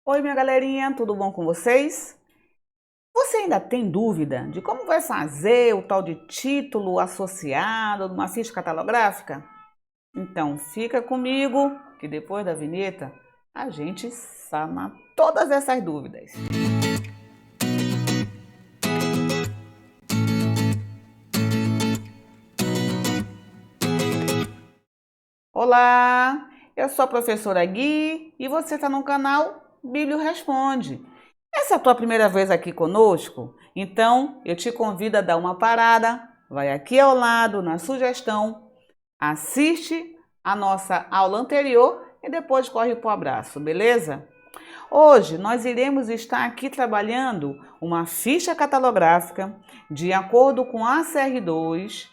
Oi, minha galerinha, tudo bom com vocês? Você ainda tem dúvida de como vai fazer o tal de título associado numa ficha catalográfica? Então fica comigo que depois da vinheta a gente sana todas essas dúvidas. Olá, eu sou a professora Gui e você está no canal Bíblio Responde. Essa é a tua primeira vez aqui conosco? Então eu te convido a dar uma parada, vai aqui ao lado na sugestão, assiste a nossa aula anterior e depois corre para o abraço, beleza? Hoje nós iremos estar aqui trabalhando uma ficha catalográfica de acordo com a CR2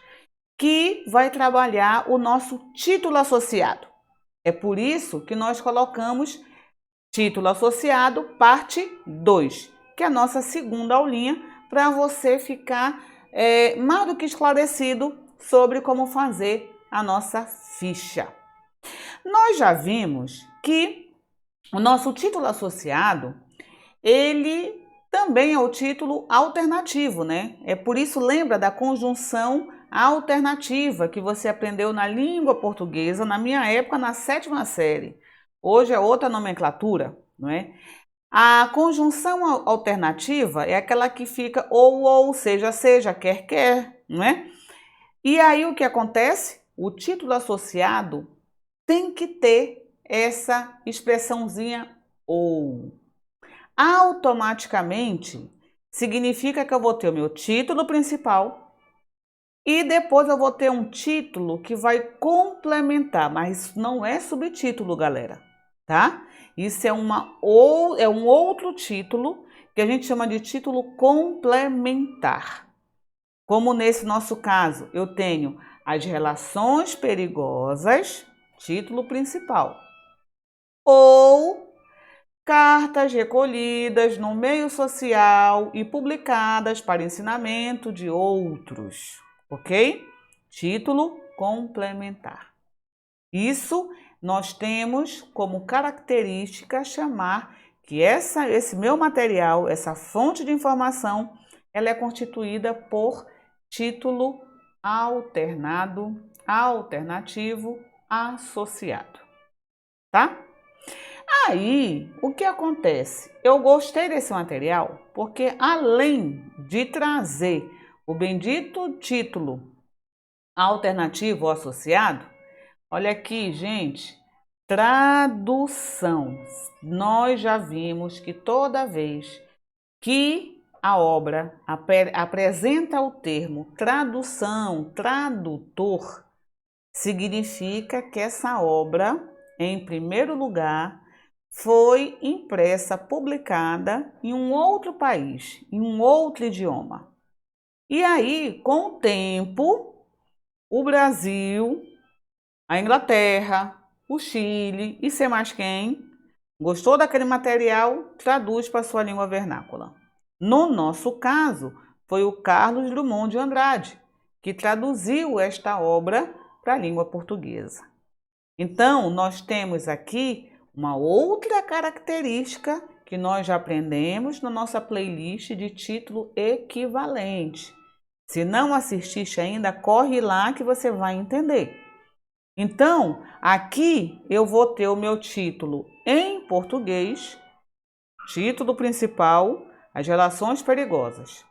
que vai trabalhar o nosso título associado. É por isso que nós colocamos título associado parte 2, que é a nossa segunda aulinha, para você ficar mais do que esclarecido sobre como fazer a nossa ficha. Nós já vimos que o nosso título associado, ele também é o título alternativo, né? É por isso, lembra da conjunção alternativa que você aprendeu na língua portuguesa, na minha época, na 7ª série. Hoje é outra nomenclatura, não é? A conjunção alternativa é aquela que fica ou, seja, quer, não é? E aí o que acontece? O título associado tem que ter essa expressãozinha ou. Automaticamente significa que eu vou ter o meu título principal e depois eu vou ter um título que vai complementar, mas isso não é subtítulo, galera, tá? Isso é um outro título que a gente chama de título complementar. Como nesse nosso caso, eu tenho as relações perigosas, título principal, ou cartas recolhidas no meio social e publicadas para ensinamento de outros, ok? Título complementar. Isso nós temos como característica chamar que esse meu material, essa fonte de informação, ela é constituída por título alternativo, associado, tá? Aí, o que acontece? Eu gostei desse material porque, além de trazer o bendito título alternativo ou associado, olha aqui, gente, tradução. Nós já vimos que toda vez que a obra apresenta o termo tradução, tradutor, significa que essa obra, em primeiro lugar, foi impressa, publicada em um outro país, em um outro idioma. E aí, com o tempo, o Brasil, a Inglaterra, o Chile e sei mais quem, gostou daquele material, traduz para a sua língua vernácula. No nosso caso, foi o Carlos Drummond de Andrade, que traduziu esta obra para a língua portuguesa. Então, nós temos aqui uma outra característica que nós já aprendemos na nossa playlist de título equivalente. Se não assististe ainda, corre lá que você vai entender. Então, aqui eu vou ter o meu título em português, título principal, as relações perigosas.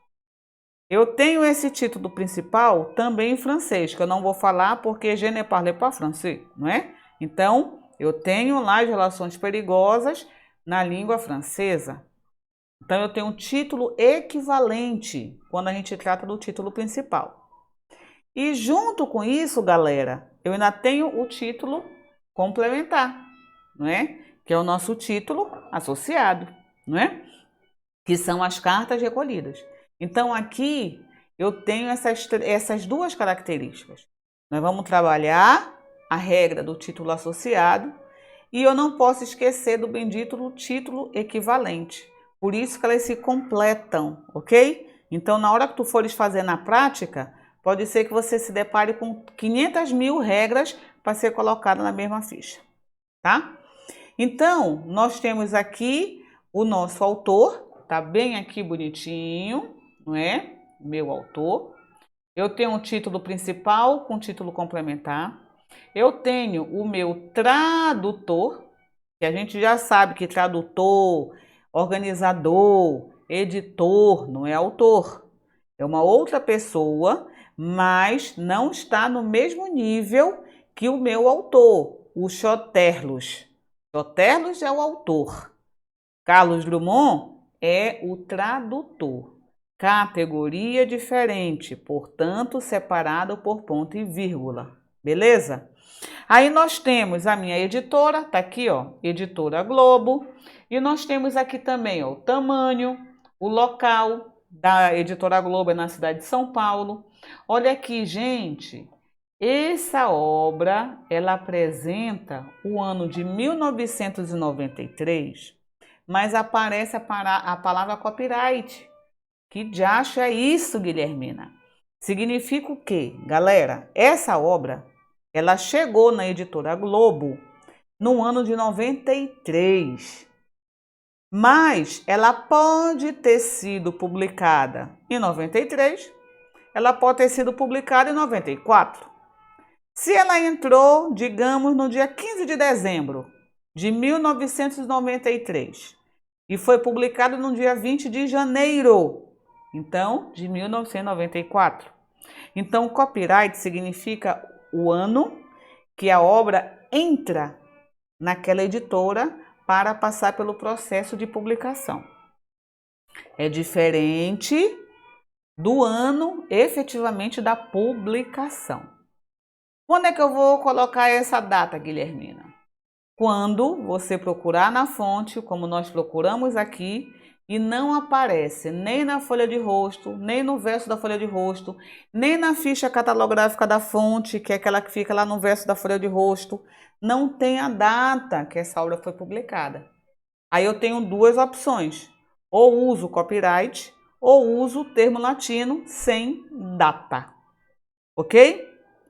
Eu tenho esse título principal também em francês, que eu não vou falar porque je ne parle pas français, não é? Então, eu tenho lá as relações perigosas na língua francesa. Então, eu tenho um título equivalente quando a gente trata do título principal. E junto com isso, galera, eu ainda tenho o título complementar, não é? Que é o nosso título associado, não é? Que são as cartas recolhidas. Então, aqui eu tenho essas duas características. Nós vamos trabalhar a regra do título associado e eu não posso esquecer do bendito título equivalente. Por isso que elas se completam, ok? Então, na hora que tu fores fazer na prática, pode ser que você se depare com 500 mil regras para ser colocada na mesma ficha, tá? Então, nós temos aqui o nosso autor, tá bem aqui bonitinho, não é? Meu autor. Eu tenho um título principal com título complementar. Eu tenho o meu tradutor, que a gente já sabe que tradutor, organizador, editor não é autor. É uma outra pessoa, mas não está no mesmo nível que o meu autor, o Choterlos. Choterlos é o autor. Carlos Drummond é o tradutor. Categoria diferente, portanto, separado por ponto e vírgula. Beleza? Aí nós temos a minha editora, tá aqui, ó, Editora Globo. E nós temos aqui também, ó, o tamanho, o local da Editora Globo é na cidade de São Paulo. Olha aqui, gente, essa obra, ela apresenta o ano de 1993, mas aparece a palavra copyright. Que diacho é isso, Guilhermina? Significa o quê? Galera, essa obra, ela chegou na Editora Globo no ano de 93, mas ela pode ter sido publicada em 93, ela pode ter sido publicada em 94. Se ela entrou, digamos, no dia 15 de dezembro de 1993 e foi publicada no dia 20 de janeiro, então, de 1994. Então, copyright significa o ano que a obra entra naquela editora para passar pelo processo de publicação. É diferente do ano efetivamente da publicação. Quando é que eu vou colocar essa data, Guilhermina? Quando você procurar na fonte, como nós procuramos aqui, e não aparece nem na folha de rosto, nem no verso da folha de rosto, nem na ficha catalográfica da fonte, que é aquela que fica lá no verso da folha de rosto, não tem a data que essa obra foi publicada. Aí eu tenho duas opções: ou uso copyright, ou uso o termo latino sem data. Ok?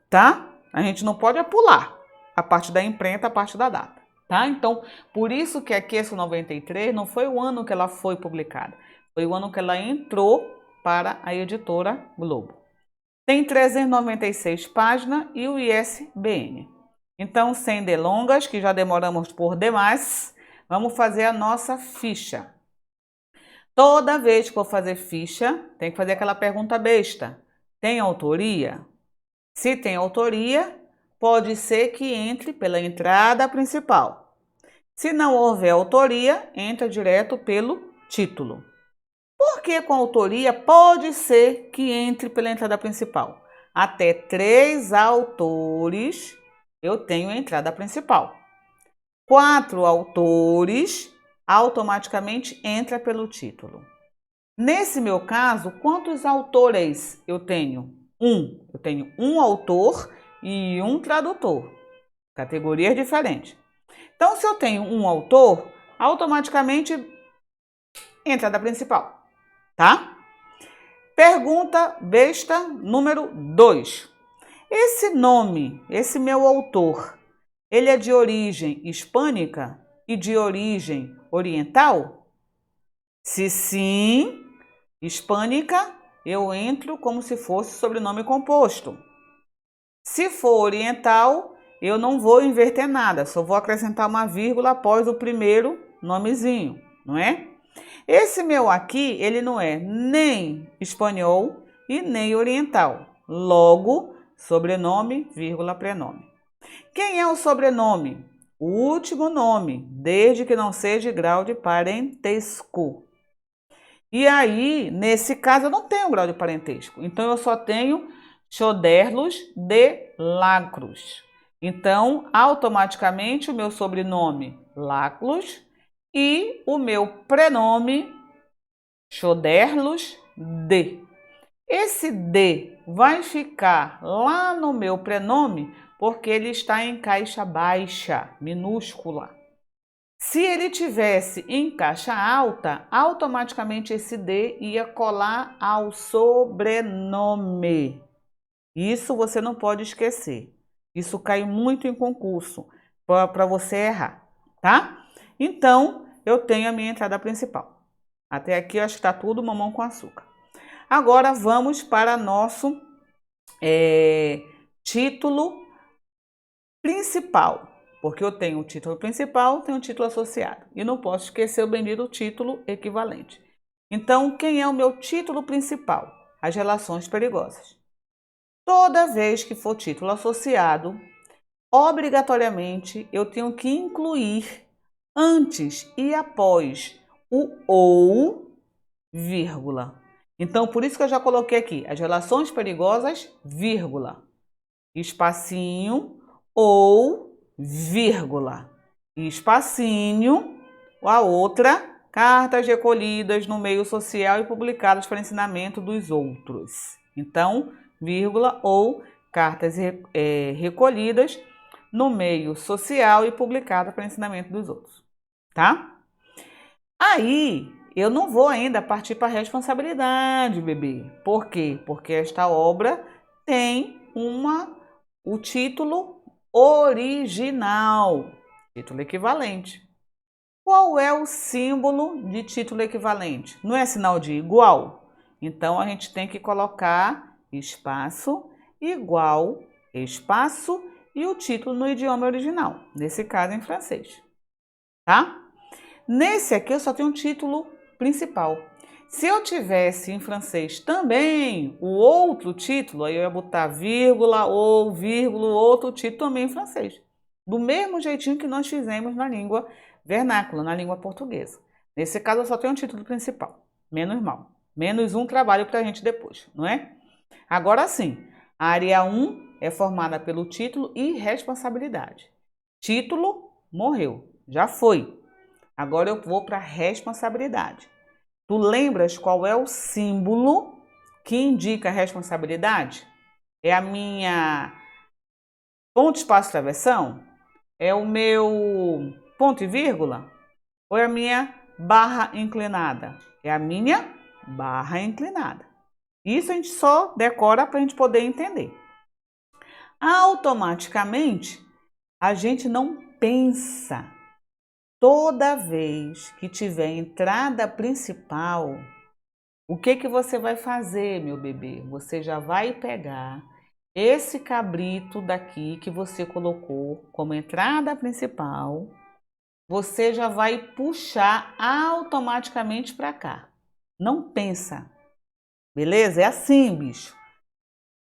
Tá? A gente não pode pular a parte da imprenta, a parte da data. Tá? Então, por isso que aqui esse 93 não foi o ano que ela foi publicada, foi o ano que ela entrou para a Editora Globo. Tem 396 páginas e o ISBN. Então, sem delongas, que já demoramos por demais, vamos fazer a nossa ficha. Toda vez que for fazer ficha, tem que fazer aquela pergunta besta: tem autoria? Se tem autoria, pode ser que entre pela entrada principal. Se não houver autoria, entra direto pelo título. Por que com autoria pode ser que entre pela entrada principal? Até 3 autores eu tenho a entrada principal. 4 autores automaticamente entra pelo título. Nesse meu caso, quantos autores eu tenho? Eu tenho um autor e um tradutor. Categorias diferentes. Então, se eu tenho um autor, automaticamente entra da principal, tá? Pergunta besta número 2. Esse nome, esse meu autor, ele é de origem hispânica e de origem oriental? Se sim, hispânica, eu entro como se fosse sobrenome composto. Se for oriental, eu não vou inverter nada, só vou acrescentar uma vírgula após o primeiro nomezinho, não é? Esse meu aqui, ele não é nem espanhol e nem oriental. Logo, sobrenome, vírgula, prenome. Quem é o sobrenome? O último nome, desde que não seja grau de parentesco. E aí, nesse caso, eu não tenho grau de parentesco. Então, eu só tenho Choderlos de Lacros. Então, automaticamente, o meu sobrenome, Laclos, e o meu prenome, Choderlos de. Esse de vai ficar lá no meu prenome porque ele está em caixa baixa, minúscula. Se ele tivesse em caixa alta, automaticamente esse D ia colar ao sobrenome. Isso você não pode esquecer. Isso cai muito em concurso para você errar, tá? Então, eu tenho a minha entrada principal. Até aqui eu acho que está tudo mamão com açúcar. Agora vamos para nosso título principal. Porque eu tenho o título principal, tenho o título associado. E não posso esquecer o bendito título equivalente. Então, quem é o meu título principal? As relações perigosas. Toda vez que for título associado, obrigatoriamente eu tenho que incluir antes e após o ou, vírgula. Então, por isso que eu já coloquei aqui as relações perigosas, vírgula, espacinho ou, vírgula, espacinho, a outra, cartas recolhidas no meio social e publicadas para ensinamento dos outros. Então, vírgula ou cartas recolhidas no meio social e publicadas para ensinamento dos outros, tá? Aí, eu não vou ainda partir para a responsabilidade, bebê. Por quê? Porque esta obra tem o título original, título equivalente. Qual é o símbolo de título equivalente? Não é sinal de igual? Então, a gente tem que colocar espaço, igual, espaço e o título no idioma original, nesse caso em francês, tá? Nesse aqui eu só tenho um título principal. Se eu tivesse em francês também o outro título, aí eu ia botar vírgula ou vírgula, outro título também em francês. Do mesmo jeitinho que nós fizemos na língua vernácula, na língua portuguesa. Nesse caso eu só tenho um título principal, menos mal. Menos um trabalho para a gente depois, não é? Agora sim, a área 1 é formada pelo título e responsabilidade. Título, morreu, já foi. Agora eu vou para a responsabilidade. Tu lembras qual é o símbolo que indica a responsabilidade? É a minha ponto, espaço, travessão? É o meu ponto e vírgula? Ou é a minha barra inclinada? É a minha barra inclinada. Isso a gente só decora para a gente poder entender. Automaticamente, a gente não pensa. Toda vez que tiver entrada principal, o que você vai fazer, meu bebê? Você já vai pegar esse cabrito daqui que você colocou como entrada principal, você já vai puxar automaticamente para cá. Não pensa, beleza? É assim, bicho.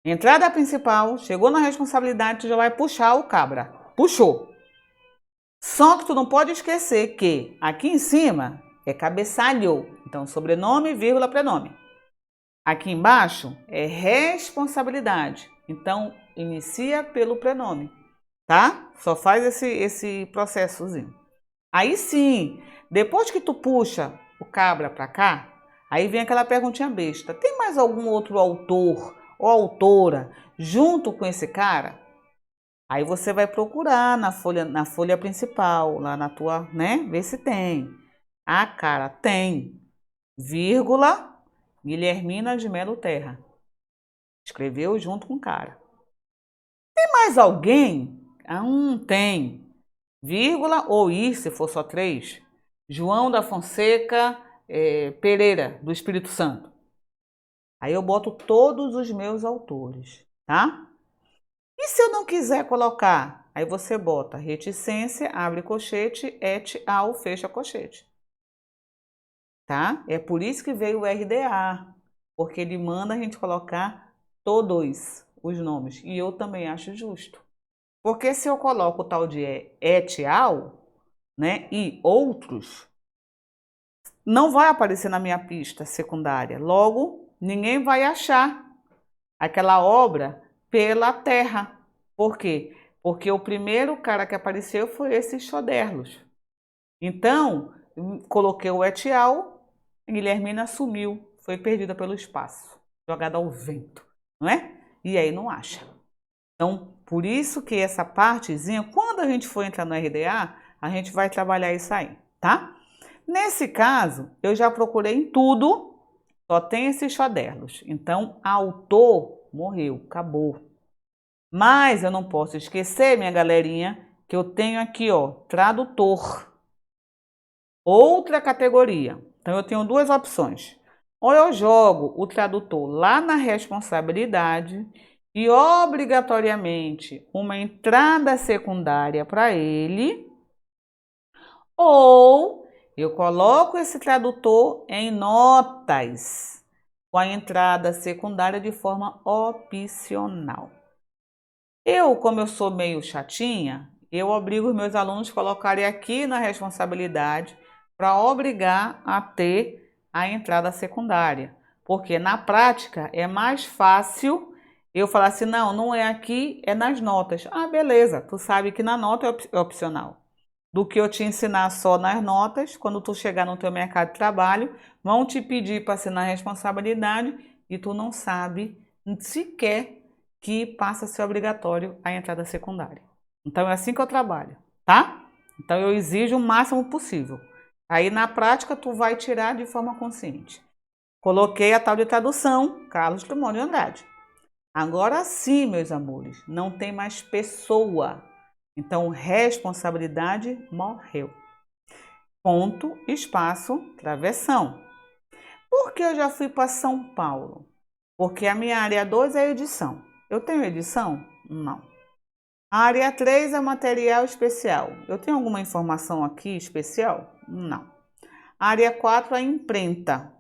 Entrada principal, chegou na responsabilidade, tu já vai puxar o cabra. Puxou. Só que tu não pode esquecer que aqui em cima é cabeçalho. Então, sobrenome, vírgula, prenome. Aqui embaixo é responsabilidade. Então, inicia pelo prenome, tá? Só faz esse processozinho. Aí sim, depois que tu puxa o cabra pra cá, aí vem aquela perguntinha besta. Tem mais algum outro autor ou autora junto com esse cara? Aí você vai procurar na folha principal, lá na tua, né? Ver se tem. Ah, cara, tem. Vírgula, Guilhermina de Melo Terra. Escreveu junto com o cara. Tem mais alguém? Ah, tem. Vírgula ou ir, se for só 3. João da Fonseca Pereira, do Espírito Santo. Aí eu boto todos os meus autores, tá? E se eu não quiser colocar? Aí você bota reticência, abre colchete, et al, fecha colchete. Tá? É por isso que veio o RDA, porque ele manda a gente colocar todos os nomes. E eu também acho justo. Porque se eu coloco o tal de et al, né, e outros, não vai aparecer na minha pista secundária. Logo, ninguém vai achar aquela obra pela terra. Por quê? Porque o primeiro cara que apareceu foi esse Choderlos. Então, coloquei o et al, Guilhermina sumiu, foi perdida pelo espaço, jogada ao vento, não é? E aí não acha. Então, por isso que essa partezinha, quando a gente for entrar no RDA, a gente vai trabalhar isso aí, tá? Nesse caso, eu já procurei em tudo, só tem esses Choderlos. Então, autor morreu, acabou. Mas eu não posso esquecer, minha galerinha, que eu tenho aqui, ó, tradutor. outra categoria. Então, eu tenho duas opções. Ou eu jogo o tradutor lá na responsabilidade e obrigatoriamente uma entrada secundária para ele, ou eu coloco esse tradutor em notas com a entrada secundária de forma opcional. Como eu sou meio chatinha, eu obrigo os meus alunos a colocarem aqui na responsabilidade para obrigar a ter a entrada secundária. Porque na prática é mais fácil eu falar assim, não, não é aqui, é nas notas. Ah, beleza, tu sabe que na nota é opcional. Do que eu te ensinar só nas notas, quando tu chegar no teu mercado de trabalho, vão te pedir para assinar a responsabilidade e tu não sabe sequer que passa a ser obrigatório a entrada secundária. Então é assim que eu trabalho, tá? Então eu exijo o máximo possível. Aí na prática tu vai tirar de forma consciente. Coloquei a tal de tradução, Carlos Drummond de Andrade. Agora sim, meus amores, não tem mais pessoa. Então responsabilidade morreu. Ponto, espaço, travessão. Por que eu já fui para São Paulo? Porque a minha área 2 é edição. Eu tenho edição? Não. A área 3 é material especial. Eu tenho alguma informação aqui especial? Não. A área 4 é imprenta,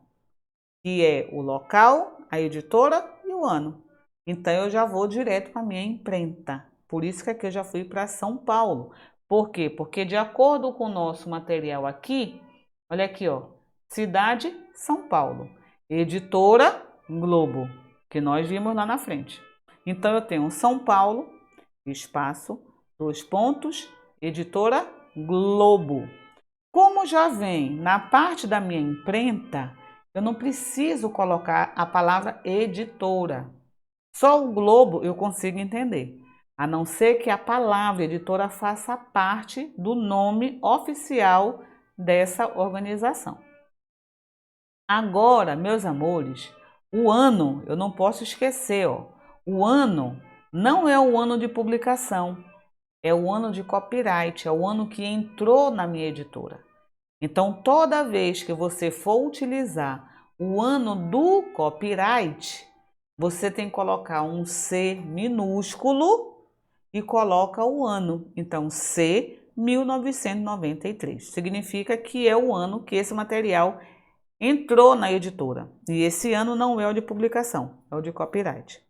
que é o local, a editora e o ano. Então eu já vou direto para a minha imprenta. Por isso que aqui eu já fui para São Paulo. Por quê? Porque de acordo com o nosso material aqui, olha aqui, ó, cidade São Paulo, editora Globo, que nós vimos lá na frente. Então eu tenho São Paulo, espaço, dois pontos, editora Globo. Como já vem na parte da minha imprenta, eu não preciso colocar a palavra editora. Só o Globo eu consigo entender, a não ser que a palavra editora faça parte do nome oficial dessa organização. Agora, meus amores, o ano eu não posso esquecer, ó. O ano não é o ano de publicação, é o ano de copyright, é o ano que entrou na minha editora. Então, toda vez que você for utilizar o ano do copyright, você tem que colocar um C minúsculo e coloca o ano. Então, C 1993. Significa que é o ano que esse material entrou na editora. E esse ano não é o de publicação, é o de copyright.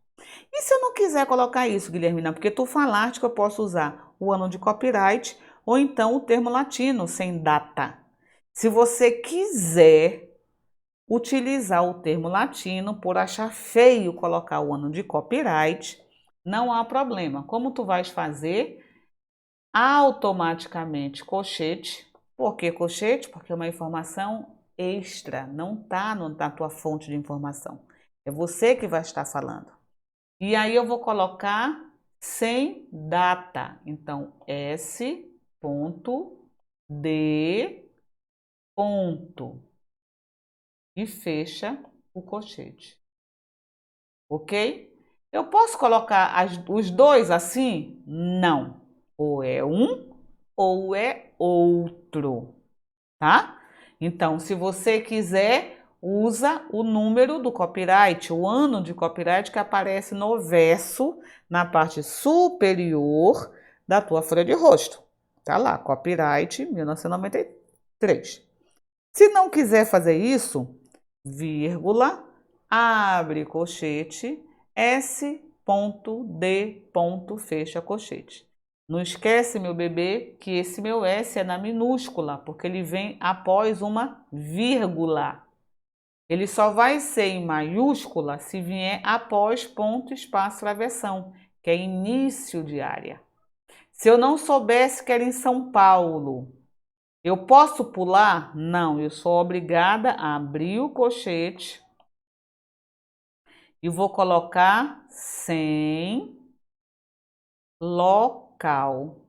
E se eu não quiser colocar isso, Guilhermina? Porque tu falaste que eu posso usar o ano de copyright ou então o termo latino sem data. Se você quiser utilizar o termo latino por achar feio colocar o ano de copyright, não há problema. Como tu vais fazer? Automaticamente colchete. Por que colchete? Porque é uma informação extra, não está na tua fonte de informação. É você que vai estar falando. E aí eu vou colocar sem data. Então, S.D. E fecha o colchete. Ok? Eu posso colocar os dois assim? Não. Ou é um ou é outro, tá? Então, se você quiser, usa o número do copyright, o ano de copyright que aparece no verso, na parte superior da tua folha de rosto. Tá lá, copyright 1993. Se não quiser fazer isso, vírgula, abre colchete, S.D. fecha colchete. Não esquece, meu bebê, que esse meu S é na minúscula, porque ele vem após uma vírgula. Ele só vai ser em maiúscula se vier após ponto, espaço, travessão, que é início de área. Se eu não soubesse que era em São Paulo, eu posso pular? Não, eu sou obrigada a abrir o colchete e vou colocar sem local.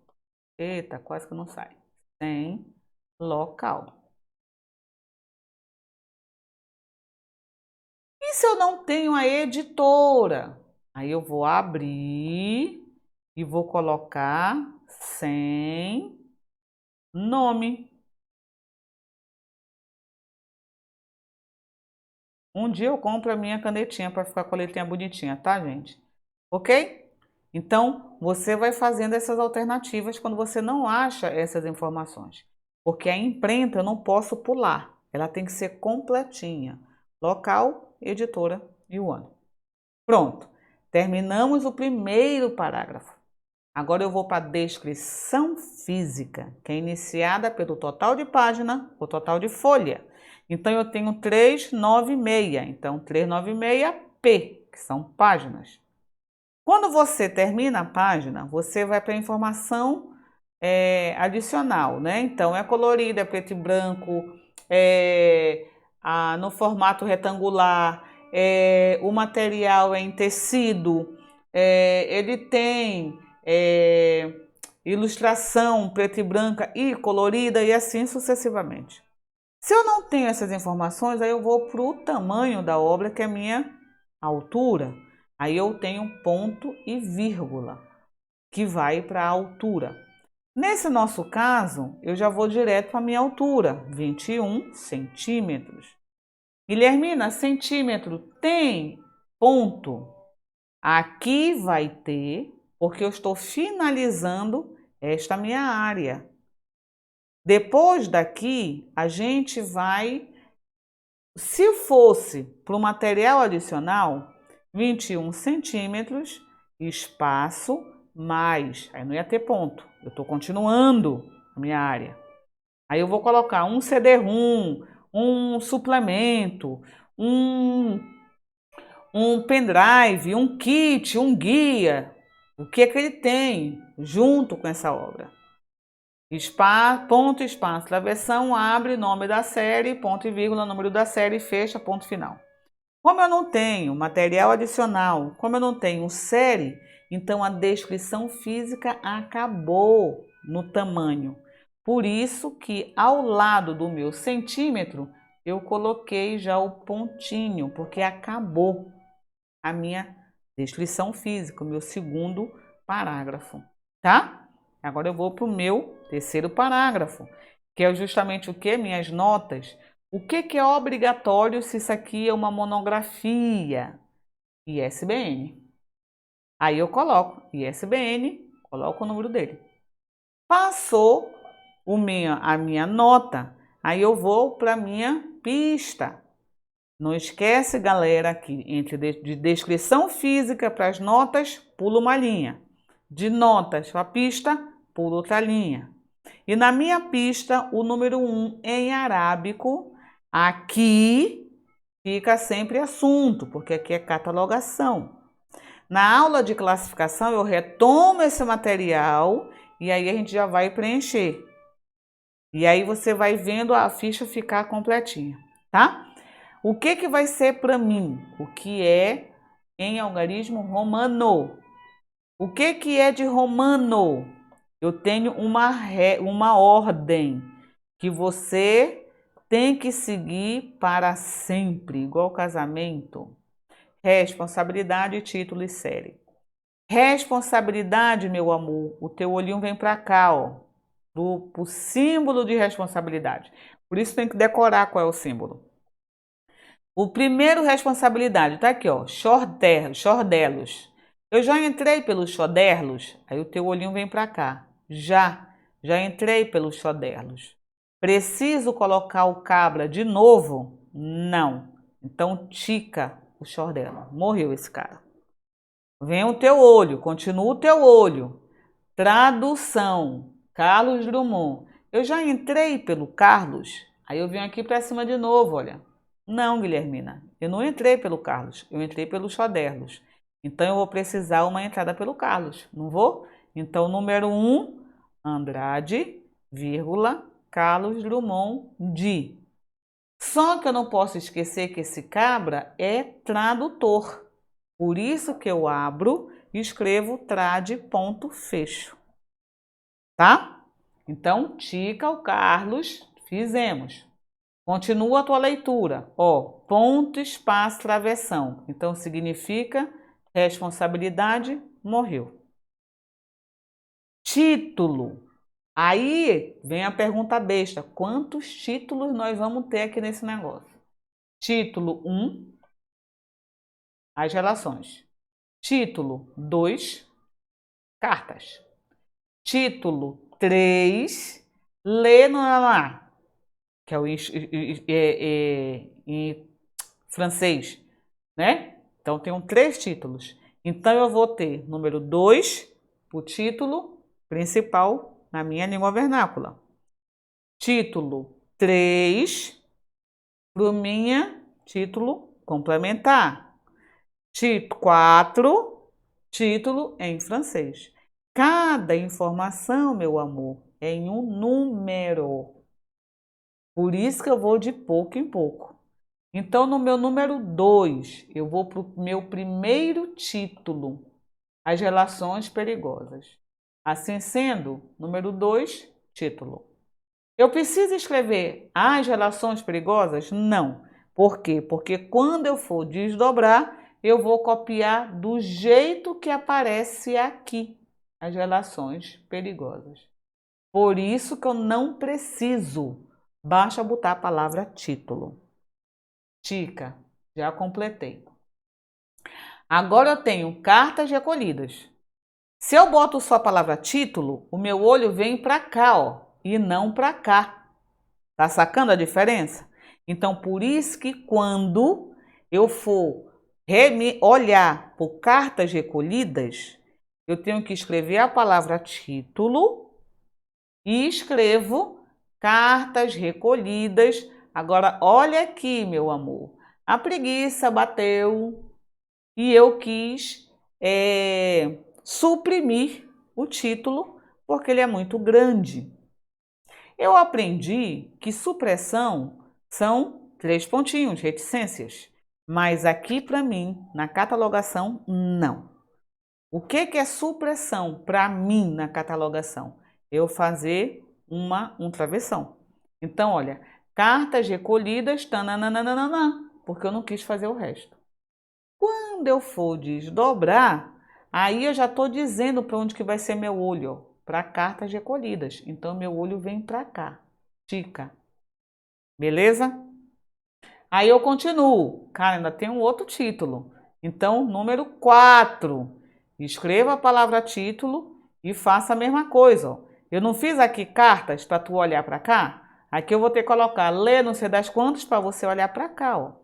Eita, quase que não sai. Sem local. E se eu não tenho a editora? Aí eu vou abrir e vou colocar sem nome. Um dia eu compro a minha canetinha para ficar com a letrinha bonitinha, tá, gente? Ok? Então, você vai fazendo essas alternativas quando você não acha essas informações. Porque a imprenta eu não posso pular. Ela tem que ser completinha. Local, editora e o ano. Pronto. Terminamos o primeiro parágrafo. Agora eu vou para a descrição física, que é iniciada pelo total de página, o total de folha. Então eu tenho 396. Então 396P, que são páginas. Quando você termina a página, você vai para a informação adicional, né? Então é colorido, é preto e branco, no formato retangular, o material é em tecido, ele tem ilustração preta e branca e colorida e assim sucessivamente. Se eu não tenho essas informações, aí eu vou para o tamanho da obra, que é a minha altura. Aí eu tenho ponto e vírgula, que vai para a altura. Nesse nosso caso, eu já vou direto para a minha altura, 21 centímetros. Guilhermina, centímetro tem ponto? Aqui vai ter, porque eu estou finalizando esta minha área. Depois daqui, a gente vai, se fosse para o material adicional, 21 centímetros, espaço mais, aí não ia ter ponto, eu estou continuando a minha área. Aí eu vou colocar um CD-ROM, um suplemento, um pendrive, um kit, um guia, o que é que ele tem junto com essa obra. Ponto, espaço, travessão, abre, nome da série, ponto e vírgula, número da série, fecha, ponto final. Como eu não tenho material adicional, como eu não tenho série, então a descrição física acabou no tamanho. Por isso que ao lado do meu centímetro, eu coloquei já o pontinho, porque acabou a minha descrição física, o meu segundo parágrafo, tá? Agora eu vou para o meu terceiro parágrafo, que é justamente o que? Minhas notas. O que é obrigatório se isso aqui é uma monografia? ISBN. Aí eu coloco ISBN, coloco o número dele. Passou a minha nota, aí eu vou para a minha pista. Não esquece, galera, que de descrição física para as notas, pula uma linha. De notas para a pista, pula outra linha. E na minha pista, o número 1 em arábico, aqui fica sempre assunto, porque aqui é catalogação. Na aula de classificação, eu retomo esse material e aí a gente já vai preencher. E aí você vai vendo a ficha ficar completinha, tá? O que vai ser para mim? O que é em algarismo romano? O que é de romano? Eu tenho uma ordem que você tem que seguir para sempre, igual casamento. Responsabilidade, título e série. Responsabilidade, meu amor, o teu olhinho vem para cá, ó, pro símbolo de responsabilidade. Por isso tem que decorar qual é o símbolo. O primeiro responsabilidade, tá aqui, ó, chordelos. Eu já entrei pelos choderlos, aí o teu olhinho vem para cá. Já entrei pelos choderlos. Preciso colocar o cabra de novo? Não. Então tica o chordelo. Morreu esse cara. Vem o teu olho, continua o teu olho. Tradução, Carlos Drummond. Eu já entrei pelo Carlos, aí eu venho aqui para cima de novo, olha. Não, Guilhermina, eu não entrei pelo Carlos, eu entrei pelo Choderlos. Então eu vou precisar uma entrada pelo Carlos, não vou? Então, número 1, Andrade, vírgula, Carlos Drummond de. Só que eu não posso esquecer que esse cabra é tradutor. Por isso que eu abro e escrevo trad ponto fecho. Tá? Então, tica o Carlos, fizemos. Continua a tua leitura. Ó, ponto, espaço, travessão. Então, significa responsabilidade, morreu. Título. Aí vem a pergunta besta. Quantos títulos nós vamos ter aqui nesse negócio? Título 1, as relações. Título 2, cartas. Título 3, lê no lá, que é o em francês, né? Então, tem 3 títulos. Então, eu vou ter número 2, o título principal na minha língua vernácula. Título 3, para o minha título complementar. Título 4, título em francês. Cada informação, meu amor, é em um número. Por isso que eu vou de pouco em pouco. Então, no meu número 2, eu vou para o meu primeiro título, as relações perigosas. Assim sendo, número 2, título. Eu preciso escrever as relações perigosas? Não. Por quê? Porque quando eu for desdobrar, eu vou copiar do jeito que aparece aqui, as relações perigosas. Por isso que eu não preciso. Basta botar a palavra título. Tica, já completei. Agora eu tenho cartas recolhidas. Se eu boto só a palavra título, o meu olho vem para cá, ó, e não para cá. Tá sacando a diferença? Então, por isso que quando eu for olhar por cartas recolhidas, eu tenho que escrever a palavra título e escrevo cartas recolhidas. Agora, olha aqui, meu amor. A preguiça bateu e eu quis suprimir o título porque ele é muito grande. Eu aprendi que supressão são 3 pontinhos, reticências. Mas aqui para mim, na catalogação, não. O que é supressão para mim na catalogação? Eu fazer um travessão. Então, olha, cartas recolhidas, tananana, porque eu não quis fazer o resto. Quando eu for desdobrar, aí eu já estou dizendo para onde que vai ser meu olho, para cartas recolhidas. Então, meu olho vem para cá, tica. Beleza? Aí eu continuo. Cara, ainda tem um outro título. Então, número 4. Escreva a palavra título e faça a mesma coisa. Ó. Eu não fiz aqui cartas para tu olhar para cá? Aqui eu vou ter que colocar ler não sei das quantas para você olhar para cá, ó.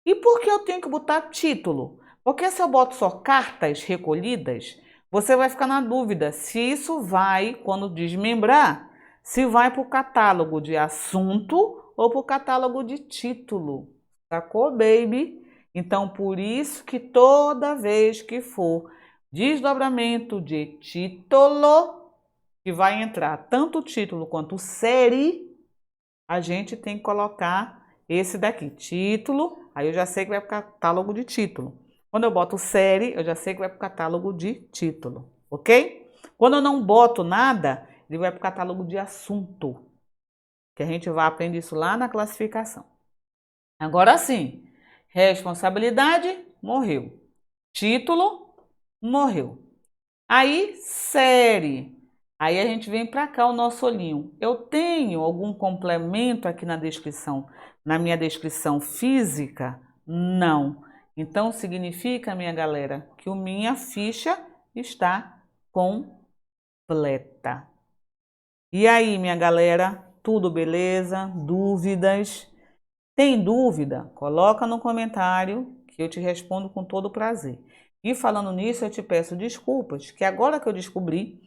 E por que eu tenho que botar título? Porque se eu boto só cartas recolhidas, você vai ficar na dúvida se isso vai, quando desmembrar, se vai para o catálogo de assunto ou para o catálogo de título. Sacou, baby? Então, por isso que toda vez que for desdobramento de título, que vai entrar tanto o título quanto série, a gente tem que colocar esse daqui, título, aí eu já sei que vai para o catálogo de título. Quando eu boto série, eu já sei que vai para o catálogo de título, ok? Quando eu não boto nada, ele vai para o catálogo de assunto, que a gente vai aprender isso lá na classificação. Agora sim, responsabilidade, morreu. Título, morreu. Aí, série. Aí a gente vem para cá o nosso olhinho. Eu tenho algum complemento aqui na descrição, na minha descrição física? Não. Então significa, minha galera, que a minha ficha está completa. E aí, minha galera, tudo beleza? Dúvidas? Tem dúvida? Coloca no comentário que eu te respondo com todo prazer. E falando nisso, eu te peço desculpas, que agora que eu descobri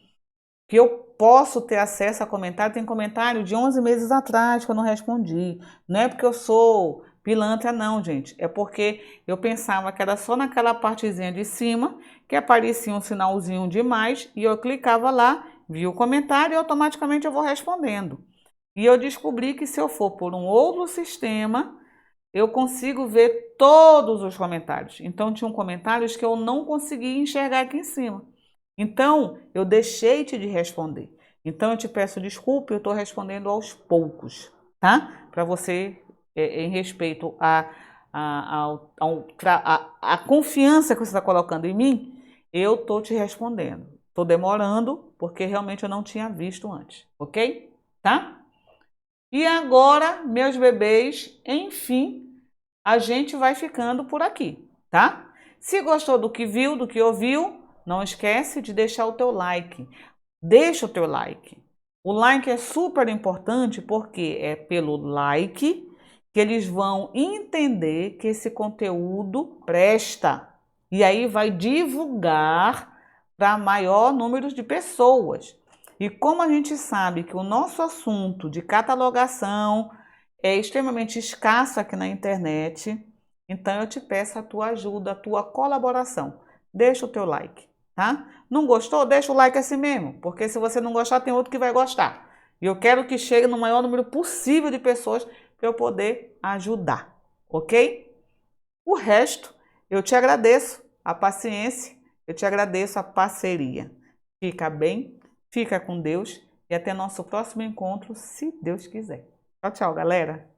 que eu posso ter acesso a comentário, tem comentário de 11 meses atrás que eu não respondi. Não é porque eu sou pilantra, não, gente. É porque eu pensava que era só naquela partezinha de cima que aparecia um sinalzinho de mais e eu clicava lá, vi o comentário e automaticamente eu vou respondendo. E eu descobri que se eu for por um outro sistema, eu consigo ver todos os comentários. Então, tinham comentários que eu não conseguia enxergar aqui em cima. Então, eu deixei de responder. Então, eu te peço desculpa, eu estou respondendo aos poucos, tá? Para você, em respeito à confiança que você está colocando em mim, eu estou te respondendo. Estou demorando porque realmente eu não tinha visto antes, ok? Tá? E agora, meus bebês, enfim, a gente vai ficando por aqui, tá? Se gostou do que viu, do que ouviu, não esquece de deixar o teu like. Deixa o teu like. O like é super importante porque é pelo like que eles vão entender que esse conteúdo presta. E aí vai divulgar para maior número de pessoas. E como a gente sabe que o nosso assunto de catalogação é extremamente escasso aqui na internet, então eu te peço a tua ajuda, a tua colaboração. Deixa o teu like, tá? Não gostou? Deixa o like assim mesmo, porque se você não gostar, tem outro que vai gostar. E eu quero que chegue no maior número possível de pessoas para eu poder ajudar, ok? O resto, eu te agradeço a paciência, eu te agradeço a parceria. Fica bem, fica com Deus e até nosso próximo encontro, se Deus quiser. Tchau, tchau, galera!